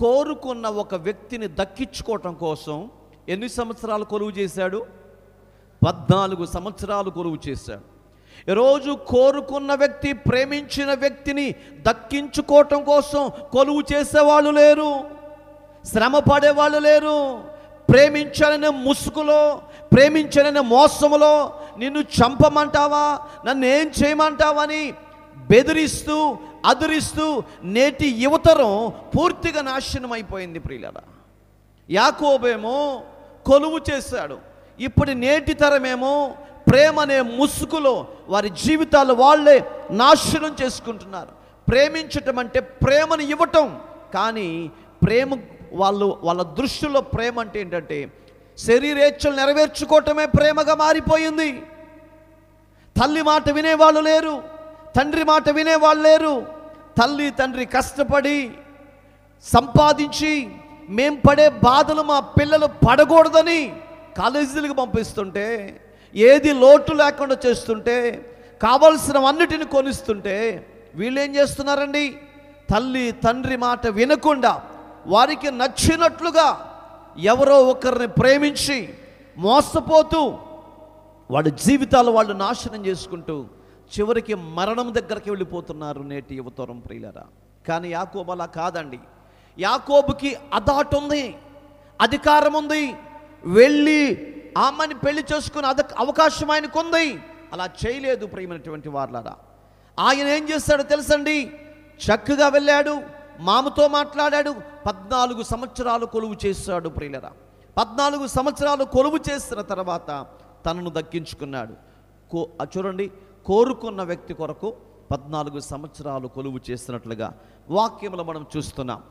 కోరుకున్న ఒక వ్యక్తిని దక్కించుకోవటం కోసం ఎన్ని సంవత్సరాలు కొలువు చేశాడు? 14 సంవత్సరాలు కొలువు చేశాడు. ఈరోజు కోరుకున్న వ్యక్తి, ప్రేమించిన వ్యక్తిని దక్కించుకోవటం కోసం కొలువు చేసేవాళ్ళు లేరు, శ్రమ పడేవాళ్ళు లేరు. ప్రేమించాలనే ముసుగులో, ప్రేమించాలనే మోసములో నిన్ను చంపమంటావా, నన్ను ఏం చేయమంటావని బెదిరిస్తూ అదురిస్తూ నేటి యువతరం పూర్తిగా నాశనం అయిపోయింది ప్రియులారా. యాకోబేమో కొలువు చేశాడు. ఇప్పుడు నేటి తరమేమో ప్రేమ అనే ముసుగులో వారి జీవితాలు వాళ్ళే నాశనం చేసుకుంటున్నారు. ప్రేమించటం అంటే ప్రేమను ఇవ్వటం, కానీ ప్రేమ వాళ్ళ దృష్టిలో ప్రేమ అంటే ఏంటంటే శరీరేచ్ఛలు నెరవేర్చుకోవటమే ప్రేమగా మారిపోయింది. తల్లి మాట వినేవాళ్ళు లేరు, తండ్రి మాట వినేవాళ్ళు లేరు. తల్లి తండ్రి కష్టపడి సంపాదించి మేం పడే బాధలు మా పిల్లలు పడకూడదని కాలేజీలకు పంపిస్తుంటే, ఏది లోటు లేకుండా చేస్తుంటే, కావలసినవన్నిటిని కొనిస్తుంటే, వీళ్ళేం చేస్తున్నారండి? తల్లి తండ్రి మాట వినకుండా వారికి నచ్చినట్లుగా ఎవరో ఒకరిని ప్రేమించి మోసపోతూ వాళ్ళ జీవితాలు వాళ్ళు నాశనం చేసుకుంటూ చివరికి మరణం దగ్గరికి వెళ్ళిపోతున్నారు నేటి యువతరం ప్రియులారా. కానీ యాకోబు అలా కాదండి. యాకోబుకి అదాటు ఉంది, అధికారం ఉంది, వెళ్ళి ఆమెని పెళ్లి చేసుకునే అవకాశం ఆయనకు ఉంది. అలా చేయలేదు ప్రియమైనటువంటి వారులారా. ఆయన ఏం చేస్తాడో తెలుసండి, చక్కగా వెళ్ళాడు, మామతో మాట్లాడాడు, 14 సంవత్సరాలు కొలువు చేశాడు ప్రియులారా. 14 సంవత్సరాలు కొలువు చేసిన తర్వాత తనను దక్కించుకున్నాడు. చూడండి, కోరుకున్న వ్యక్తి కొరకు 14 సంవత్సరాలు కొలువు చేసినట్లుగా వాక్యంలో మనం చూస్తున్నాం.